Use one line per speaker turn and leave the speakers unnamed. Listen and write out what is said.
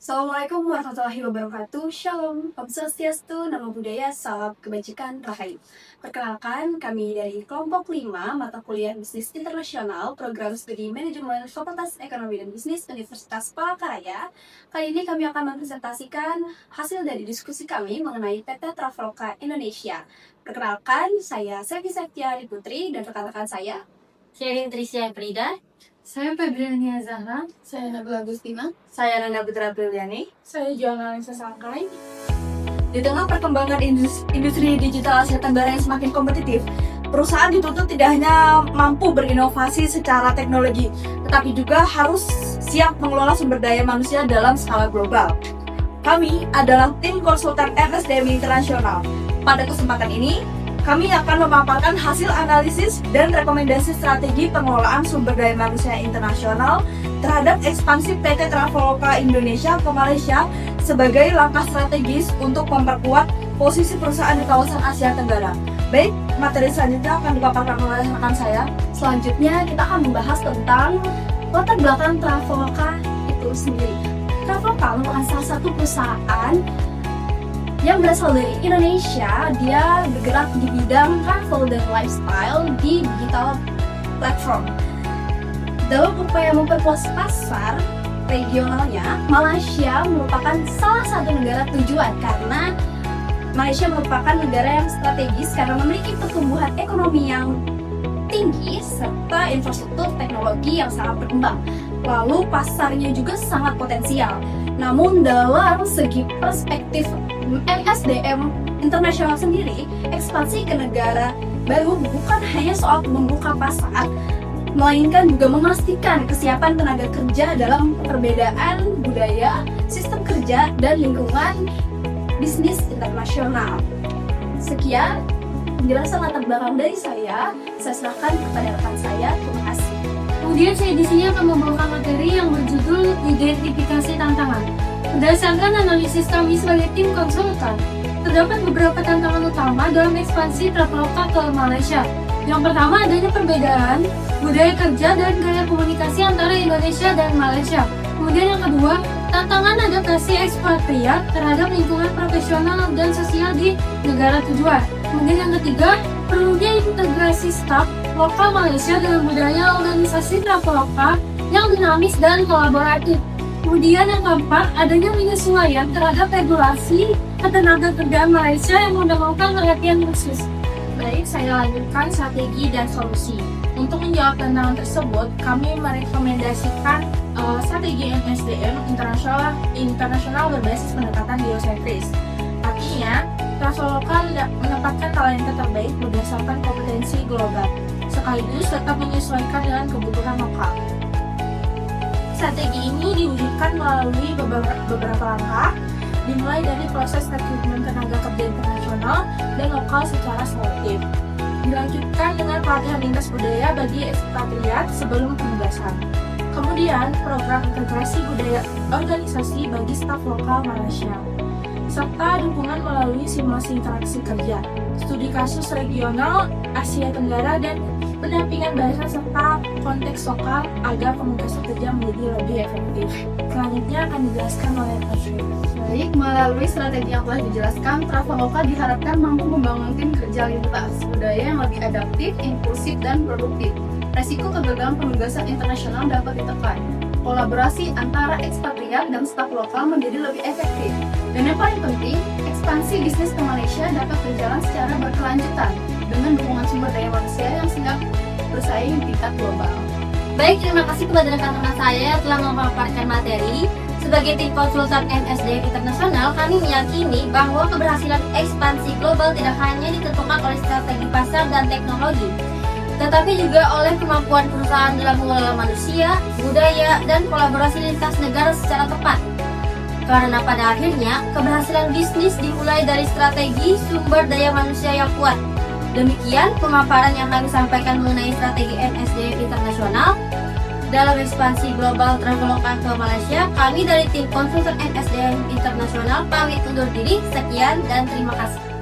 Assalamualaikum warahmatullahi wabarakatuh. Shalom, Om Swastiastu, Namo Buddhaya, Salam Kebajikan, Rahayu. Perkenalkan, kami dari kelompok 5 mata kuliah Bisnis Internasional, Program Studi Manajemen Fakultas Ekonomi dan Bisnis Universitas Palangkaraya. Kali ini kami akan mempresentasikan hasil dari diskusi kami mengenai PT Traveloka Indonesia. Perkenalkan, saya Sevi Septiari Putri dan rekan-rekan saya.
Saya Tricia Frida.
Saya Febriania Zahra.
Saya Nabila Agustina.
Saya Nanda Putra Briliani.
Saya Joanna Alisa Sangkai.
Di tengah perkembangan industri digital Asia Tenggara yang semakin kompetitif, perusahaan dituntut tidak hanya mampu berinovasi secara teknologi, tetapi juga harus siap mengelola sumber daya manusia dalam skala global. Kami adalah tim konsultan MSDM Internasional. Pada kesempatan ini, kami akan memaparkan hasil analisis dan rekomendasi strategi pengelolaan sumber daya manusia internasional terhadap ekspansi PT Traveloka Indonesia ke Malaysia sebagai langkah strategis untuk memperkuat posisi perusahaan di kawasan Asia Tenggara. Baik, materi selanjutnya akan dipaparkan oleh rekan saya. Selanjutnya kita akan membahas tentang latar belakang Traveloka itu sendiri. Traveloka merupakan salah satu perusahaan yang berasal dari Indonesia. Dia bergerak di bidang travel dan lifestyle di digital platform. Dalam upaya memperluas pasar regionalnya, Malaysia merupakan salah satu negara tujuan karena Malaysia merupakan negara yang strategis karena memiliki pertumbuhan ekonomi yang tinggi serta infrastruktur teknologi yang sangat berkembang. Lalu pasarnya juga sangat potensial. Namun dalam segi perspektif MSDM internasional sendiri, ekspansi ke negara baru bukan hanya soal membuka pasar, melainkan juga memastikan kesiapan tenaga kerja dalam perbedaan budaya, sistem kerja, dan lingkungan bisnis internasional. Sekian penjelasan latar belakang dari saya serahkan kepada rekan saya. Terima kasih.
Kemudian saya di sini akan membawakan materi yang berjudul Identifikasi Tantangan. Berdasarkan analisis kami sebagai tim konsultan, terdapat beberapa tantangan utama dalam ekspansi Traveloka ke Malaysia. Yang pertama adanya perbedaan budaya kerja dan gaya komunikasi antara Indonesia dan Malaysia. Kemudian yang kedua, tantangan adaptasi ekspatriat terhadap lingkungan profesional dan sosial di negara tujuan. Kemudian yang ketiga, perlunya integrasi staf lokal Malaysia dengan budaya organisasi Traveloka yang dinamis dan kolaboratif. Kemudian yang keempat, adanya penyesuaian terhadap regulasi ketenaga kerjaan Malaysia yang memerlukan perhatian khusus.
Baik, saya lanjutkan strategi dan solusi. Untuk menjawab tantangan tersebut, kami merekomendasikan strategi MSDM internasional berbasis pendekatan biosentris. Artinya, Traveloka menempatkan talenta terbaik berdasarkan kompetensi global, sekaligus tetap menyesuaikan dengan kebutuhan lokal. Strategi ini diwujudkan melalui beberapa langkah, dimulai dari proses rekrutmen tenaga kerja internasional dan lokal secara selektif. Dilanjutkan dengan pelatihan lintas budaya bagi ekspatriat sebelum penugasan. Kemudian, program integrasi budaya organisasi bagi staf lokal Malaysia. Serta dukungan melalui simulasi interaksi kerja, studi kasus regional Asia Tenggara, dan pendampingan bahasa serta konteks lokal agar penugasan kerja menjadi lebih efektif. Selanjutnya akan dijelaskan oleh Tasya.
Baik, melalui strategi yang telah dijelaskan, Traveloka diharapkan mampu membangun tim kerja lintas budaya yang lebih adaptif, inklusif, dan produktif. Resiko kegagalan penugasan internasional dapat ditekan. Kolaborasi antara ekspatriat dan staf lokal menjadi lebih efektif. Dan yang paling penting, ekspansi bisnis ke Malaysia dapat berjalan secara berkelanjutan dengan dukungan sumber daya manusia yang siap bersaing di tingkat global.
Baik, terima kasih kepada rekan-rekan saya yang telah memaparkan materi. Sebagai tim konsultan MSDM Internasional, kami meyakini bahwa keberhasilan ekspansi global tidak hanya ditentukan oleh strategi pasar dan teknologi, tetapi juga oleh kemampuan perusahaan dalam mengelola manusia, budaya, dan kolaborasi lintas negara secara tepat. Karena pada akhirnya, keberhasilan bisnis dimulai dari strategi sumber daya manusia yang kuat. Demikian pemaparan yang kami sampaikan mengenai strategi MSDM Internasional dalam ekspansi global Traveloka ke Malaysia. Kami dari tim konsultan MSDM Internasional pamit undur diri. Sekian dan terima kasih.